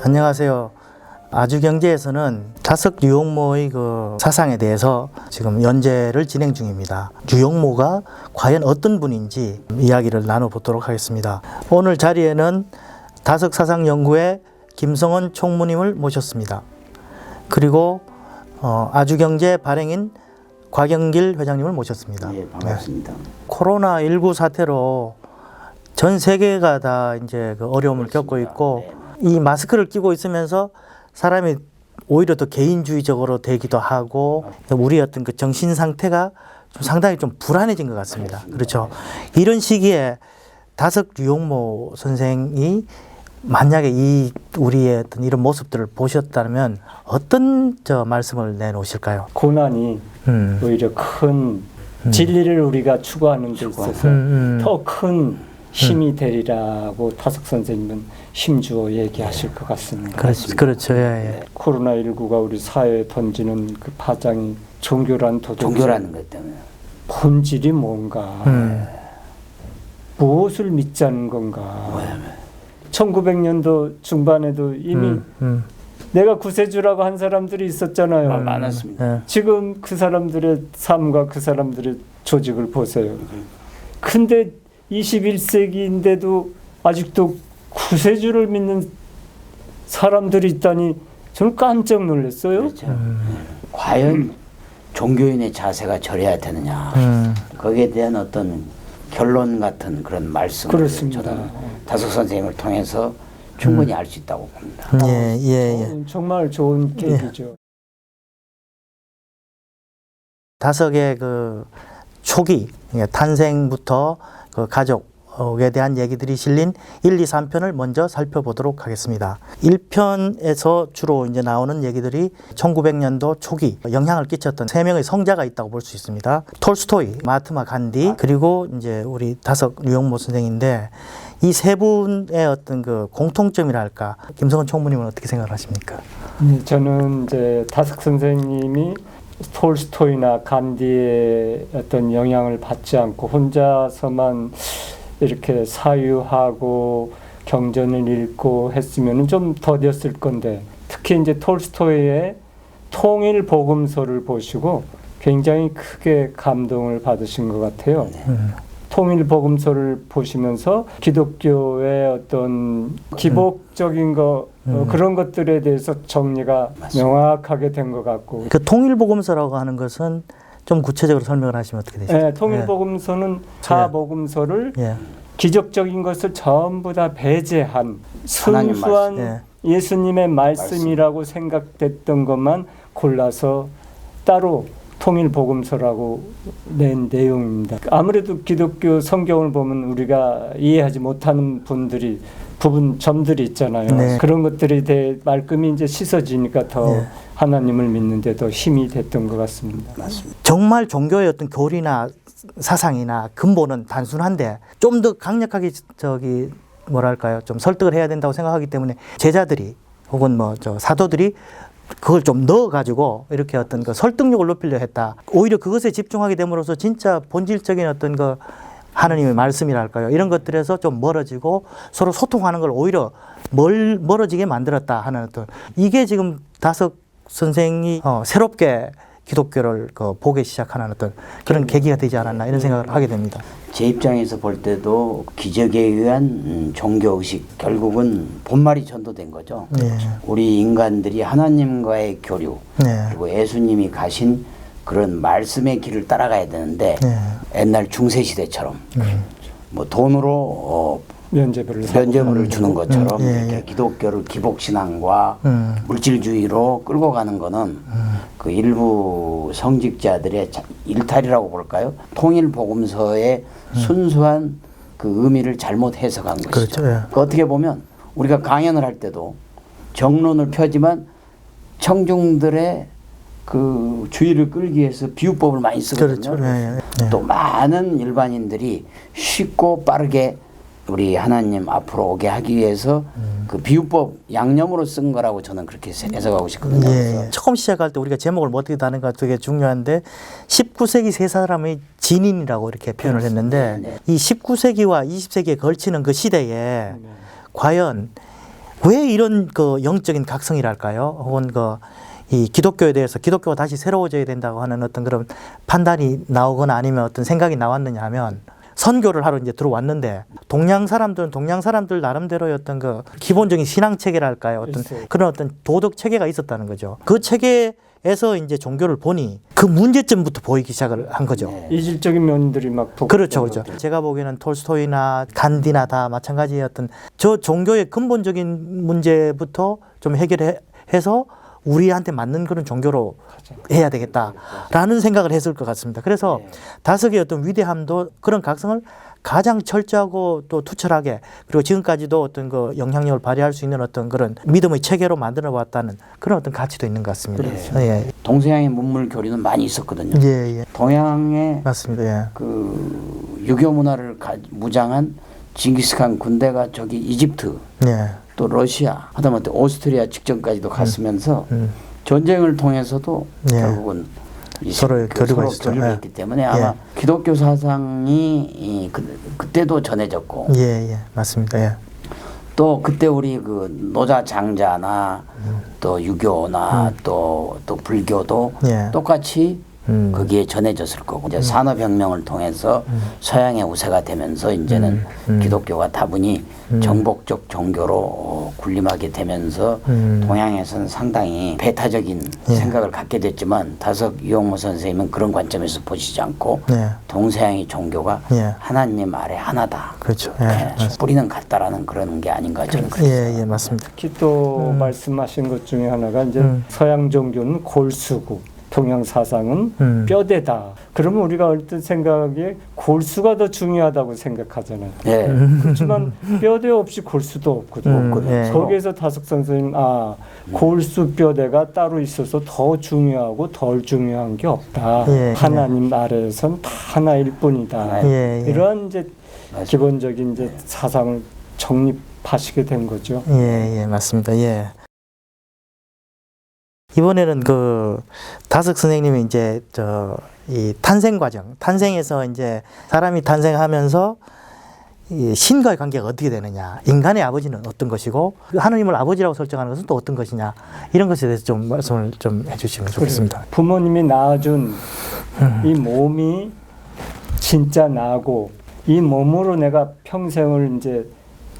안녕하세요. 아주경제에서는 다석 류용모의 그 사상에 대해서 지금 연재를 진행 중입니다. 류용모가 과연 어떤 분인지 이야기를 나눠보도록 하겠습니다. 오늘 자리에는 다석 사상연구회 김성원 총무님을 모셨습니다. 그리고 아주경제 발행인 곽영길 회장님을 모셨습니다. 네, 반갑습니다. 네. 코로나19 사태로 전 세계가 다 이제 그 어려움을 겪고 있고, 이 마스크를 끼고 있으면서 사람이 오히려 더 개인주의적으로 되기도 하고, 우리 어떤 그 정신 상태가 좀 상당히 좀 불안해진 것 같습니다. 그렇죠. 이런 시기에 다석 류용모 선생이 만약에 이 우리의 어떤 이런 모습들을 보셨다면 어떤 말씀을 내놓으실까요? 고난이 오히려 큰 진리를 우리가 추구하는 데 있어서 더 큰 힘이 되리라고 다석 선생님은 힘주어 얘기하실 것 같습니다. 그렇죠. 예. 코로나19가 우리 사회에 던지는 그 파장이 종교라는 것 때문에 본질이 뭔가, 무엇을 믿자는 건가. 1900년도 중반에도 이미 내가 구세주라고 한 사람들이 있었잖아요. 많았습니다. 지금 그 사람들의 삶과 그 사람들의 조직을 보세요. 근데 21세기인데도 아직도 구세주를 믿는 사람들이 있다니 저는 깜짝 놀랐어요. 그렇죠. 과연 종교인의 자세가 저래야 되느냐. 거기에 대한 어떤 결론 같은 그런 말씀을 그렇습니다. 저는 다석 선생님을 통해서 충분히 알 수 있다고 봅니다. 예. 정말 좋은 계기죠. 다석의 그 초기 탄생부터 그 가족에 대한 얘기들이 실린 1, 2, 3편을 먼저 살펴보도록 하겠습니다. 1편에서 주로 이제 나오는 얘기들이 1900년도 초기 영향을 끼쳤던 3명의 성자가 있다고 볼 수 있습니다. 톨스토이, 마하트마 간디, 그리고 이제 우리 다석 류용모 선생인데, 이 세 분의 어떤 그 공통점이랄까, 김성원 총무님은 어떻게 생각하십니까? 저는 이제 다석 선생님이 톨스토이나 간디의 어떤 영향을 받지 않고 혼자서만 이렇게 사유하고 경전을 읽고 했으면 좀 더뎠을 건데, 특히 이제 톨스토이의 통일 복음서를 보시고 굉장히 크게 감동을 받으신 것 같아요. 통일 복음서를 보시면서 기독교의 어떤 기복적인 그런 것들에 대해서 정리가 명확하게 된 것 같고. 그 통일 복음서라고 하는 것은 좀 구체적으로 설명을 하시면 어떻게 되시죠? 네, 통일 복음서는 사복음서를 기적적인 것을 전부 다 배제한 순수한 예수님의 말씀이라고 생각됐던 것만 골라서 따로 통일 복음서라고 낸 내용입니다. 아무래도 기독교 성경을 보면 우리가 이해하지 못하는 점들이 있잖아요. 그런 것들이 말끔히 이제 씻어지니까 더 하나님을 믿는데 더 힘이 됐던 것 같습니다. 맞습니다. 정말 종교의 어떤 교리나 사상이나 근본은 단순한데 좀 더 강력하게 좀 설득을 해야 된다고 생각하기 때문에 제자들이 혹은 사도들이 그걸 좀 넣어가지고 이렇게 어떤 그 설득력을 높이려 했다. 오히려 그것에 집중하게 됨으로써 진짜 본질적인 어떤 그 하느님의 말씀이랄까요, 이런 것들에서 좀 멀어지고 서로 소통하는 걸 오히려 멀어지게 만들었다 하는 어떤, 이게 지금 다석 선생이 새롭게 기독교를 보기 시작하는 어떤 그런 계기가 되지 않았나, 이런 생각을 하게 됩니다. 제 입장에서 볼 때도 기적에 의한 종교의식, 결국은 본말이 전도된 거죠. 우리 인간들이 하나님과의 교류, 그리고 예수님이 가신 그런 말씀의 길을 따라가야 되는데, 옛날 중세시대처럼 뭐 돈으로 면죄부를 주는 것처럼 이렇게 기독교를 기복신앙과 물질주의로 끌고 가는 거는 그 일부 성직자들의 일탈이라고 볼까요? 통일복음서의 순수한 그 의미를 잘못 해석한 것이죠. 그렇죠. 어떻게 보면 우리가 강연을 할 때도 정론을 펴지만 청중들의 그 주의를 끌기 위해서 비유법을 많이 쓰거든요. 그렇죠. 또 많은 일반인들이 쉽고 빠르게 우리 하나님 앞으로 오게 하기 위해서 그 비유법 양념으로 쓴 거라고 저는 그렇게 해석하고 싶거든요. 처음 시작할 때 우리가 제목을 어떻게 다는가 되게 중요한데, 19세기 세 사람의 진인이라고 이렇게 표현을 했는데, 이 19세기와 20세기에 걸치는 그 시대에 과연 왜 이런 그 영적인 각성이랄까요? 혹은 이 기독교에 대해서 기독교가 다시 새로워져야 된다고 하는 어떤 그런 판단이 나오거나 아니면 어떤 생각이 나왔느냐 하면 선교를 하러 이제 들어왔는데 동양 사람들은 동양 사람들 나름대로의 어떤 그 기본적인 신앙 체계랄까요? 어떤 있어요. 그런 어떤 도덕 체계가 있었다는 거죠. 그 체계에서 이제 종교를 보니 그 문제점부터 보이기 시작을 한 거죠. 네. 이질적인 면들이 막 그렇죠, 그렇죠. 제가 보기에는 톨스토이나 간디나 다 마찬가지의 어떤 저 종교의 근본적인 문제부터 좀 해결해서 우리한테 맞는 그런 종교로 해야 되겠다라는 생각을 했을 것 같습니다. 그래서 다섯의 어떤 위대함도 그런 각성을 가장 철저하고 또 투철하게 그리고 지금까지도 어떤 그 영향력을 발휘할 수 있는 어떤 그런 믿음의 체계로 만들어 왔다는 그런 어떤 가치도 있는 것 같습니다. 그렇죠. 예. 동서양의 문물 교류는 많이 있었거든요. 예, 예. 동양의 맞습니다. 예. 그 유교 문화를 무장한 징기스칸 군대가 저기 이집트 예. 또 러시아 하다못해 오스트리아 직전까지도 갔으면서 전쟁을 통해서도 예. 결국은 서로의 교류가 있었죠. 교류가 예. 있기 때문에 아마 기독교 사상이 그때도 전해졌고 예, 예. 맞습니다. 예. 또 그때 우리 그 노자 장자나 또 유교나 또 불교도 예. 똑같이 거기에 전해졌을 거고 이제 산업혁명을 통해서 서양의 우세가 되면서 이제는 기독교가 다분히 정복적 종교로 군림하게 되면서 동양에서는 상당히 배타적인 생각을 갖게 됐지만 다석 이용모 선생님은 그런 관점에서 보시지 않고 예. 동서양의 종교가 예. 하나님 아래 하나다. 그렇죠. 예. 네, 뿌리는 같다라는 그런 게 아닌가 저는 예, 예, 맞습니다. 특히 또 말씀하신 것 중에 하나가 이제 서양 종교는 골수고 동양 사상은 뼈대다. 그러면 우리가 어떤 생각에 골수가 더 중요하다고 생각하잖아요. 네. 그렇지만 뼈대 없이 골수도 없거든요. 예. 거기에서 다석 선생님 골수 뼈대가 따로 있어서 더 중요하고 덜 중요한 게 없다. 예. 하나님 아래에선 다 하나일 뿐이다. 예, 예. 이러한 이제 맞습니다. 기본적인 이제 사상을 정립하시게 된 거죠. 예, 예, 맞습니다. 예. 이번에는 그 다석 선생님이 이제 이 탄생 과정, 탄생에서 이제 사람이 탄생하면서 이 신과의 관계가 어떻게 되느냐, 인간의 아버지는 어떤 것이고 하느님을 아버지라고 설정하는 것은 또 어떤 것이냐 이런 것에 대해서 좀 말씀을 좀 해주시면 좋겠습니다. 부모님이 낳아준 이 몸이 진짜 나고 이 몸으로 내가 평생을 이제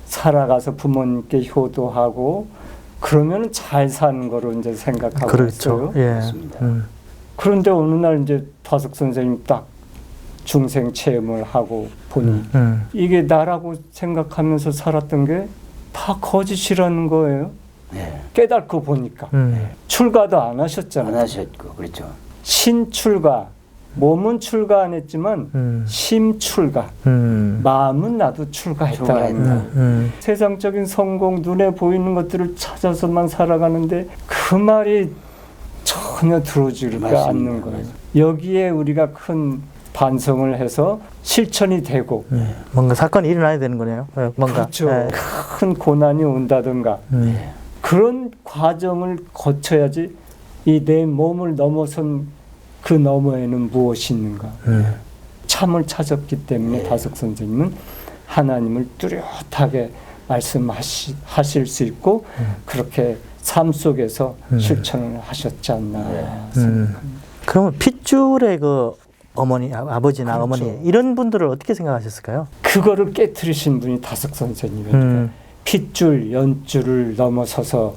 살아가서 부모님께 효도하고 그러면 잘 사는 거로 이제 생각하고 그렇죠. 있어요. 예. 맞습니다. 그런데 어느 날 이제 다석 선생님 딱 중생 체험을 하고 보니 이게 나라고 생각하면서 살았던 게 다 거짓이라는 거예요. 네. 깨닫고 보니까 출가도 안 하셨잖아요. 안 하셨고 그렇죠. 신출가, 몸은 출가 안 했지만 심출가, 마음은 나도 출가했다는 거예요. 세상적인 성공, 눈에 보이는 것들을 찾아서만 살아가는데 그 말이 전혀 들어오지가 맞습니다. 않는 거예요. 여기에 우리가 큰 반성을 해서 실천이 되고 뭔가 사건이 일어나야 되는 거네요. 뭔가. 그렇죠. 예. 큰 고난이 온다든가 그런 과정을 거쳐야지 이 내 몸을 넘어선 그 너머에는 무엇이 있는가. 참을 찾았기 때문에 다석 선생님은 하나님을 뚜렷하게 말씀하실 수 있고 그렇게 삶 속에서 실천을 하셨지 않나 생각합니다. 그러면 핏줄의 그 어머니, 아버지나 그렇죠. 어머니 이런 분들을 어떻게 생각하셨을까요? 그거를 깨트리신 분이 다석 선생님이니까 핏줄, 연줄을 넘어서서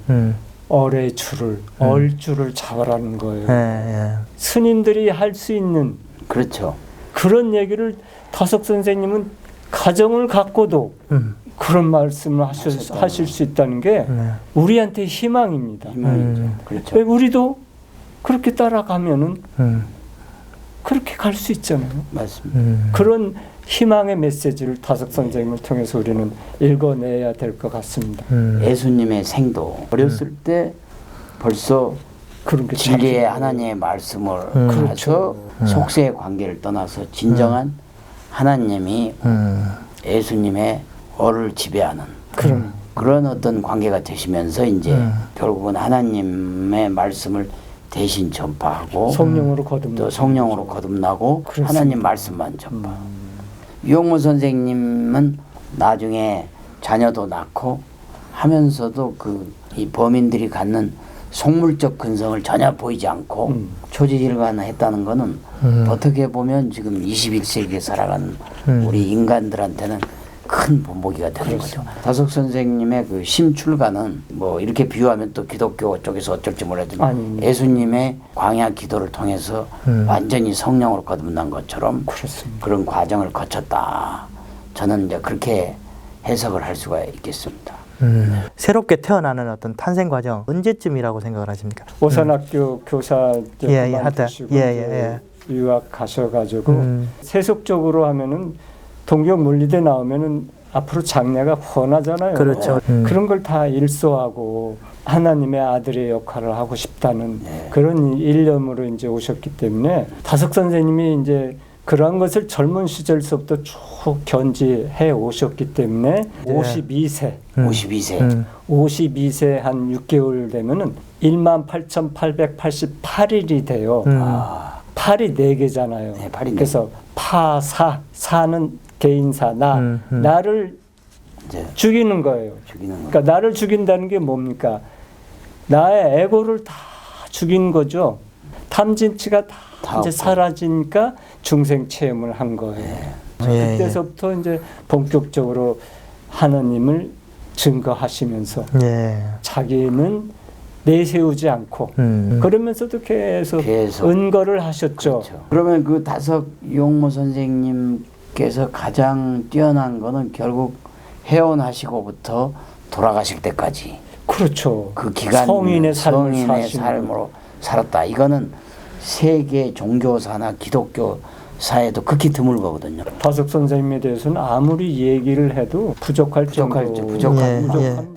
어뢰줄을, 얼줄을 잡으라는 거예요. 예, 예. 스님들이 할 수 있는 그렇죠. 그런 얘기를 다석 선생님은 가정을 갖고도 그런 말씀을 하실 수 있다는 게 우리한테 희망입니다. 희망이죠. 그렇죠. 왜 우리도 그렇게 따라가면은 그렇게 갈 수 있잖아요. 맞습니다. 그런 희망의 메시지를 다석 선생님을 통해서 우리는 읽어내야 될 것 같습니다. 예수님의 생도 어렸을 때 벌써 그런 게 진리의 자기- 하나님의 말씀을 그렇죠. 가서 속세의 관계를 떠나서 진정한 하나님이 예수님의 어를 지배하는 그런 어떤 관계가 되시면서 이제 결국은 하나님의 말씀을 대신 전파하고 성령으로 거듭나 또 성령으로 거듭나고 그렇습니다. 하나님 말씀만 전파. 유용무 선생님은 나중에 자녀도 낳고 하면서도 이 범인들이 갖는 속물적 근성을 전혀 보이지 않고 초지일관했다는 거는 어떻게 보면 지금 21세기에 살아가는 우리 인간들한테는 큰 본보기가 되는 거죠. 다석 선생님의 그 심출가는 뭐 이렇게 비유하면 또 기독교 쪽에서 어쩔지 몰라도 예수님의 광야 기도를 통해서 완전히 성령으로 거듭난 것처럼 그렇습니다. 그런 과정을 거쳤다. 저는 이제 그렇게 해석을 할 수가 있겠습니다. 새롭게 태어나는 어떤 탄생 과정 언제쯤이라고 생각을 하십니까? 오산학교 교사 예, 예, 그만두시고 예, 예. 유학 가셔가지고 세속적으로 하면은 동경 물리대 나오면은 앞으로 장래가 훤하잖아요. 그렇죠. 그런 걸 다 일소하고 하나님의 아들의 역할을 하고 싶다는 그런 일념으로 이제 오셨기 때문에 다석 선생님이 이제 그러한 것을 젊은 시절서부터 쭉 견지해 오셨기 때문에 52세 52세 한 6개월 되면은 18,888일이 돼요. 8이 4개잖아요. 네, 8이 그래서 파사, 사는 개인사, 나를 죽이는 거예요. 그러니까 나를 죽인다는 게 뭡니까? 나의 에고를 다 죽인 거죠. 탐진치가 다 이제 사라지니까 중생 체험을 한 거예요. 그때서부터 이제 본격적으로 하나님을 증거하시면서 자기는 내세우지 않고 그러면서도 계속 은거를 하셨죠. 그렇죠. 그러면 그 다석 용모 선생님께서 가장 뛰어난 거는 결국 해원하시고부터 돌아가실 때까지 그렇죠. 그 기간 성인의 삶으로 살았다. 이거는 세계 종교사나 기독교사에도 극히 드물 거거든요. 다석 선생님에 대해서는 아무리 얘기를 해도 부족할 정도. 부족합니다. 부족합니다.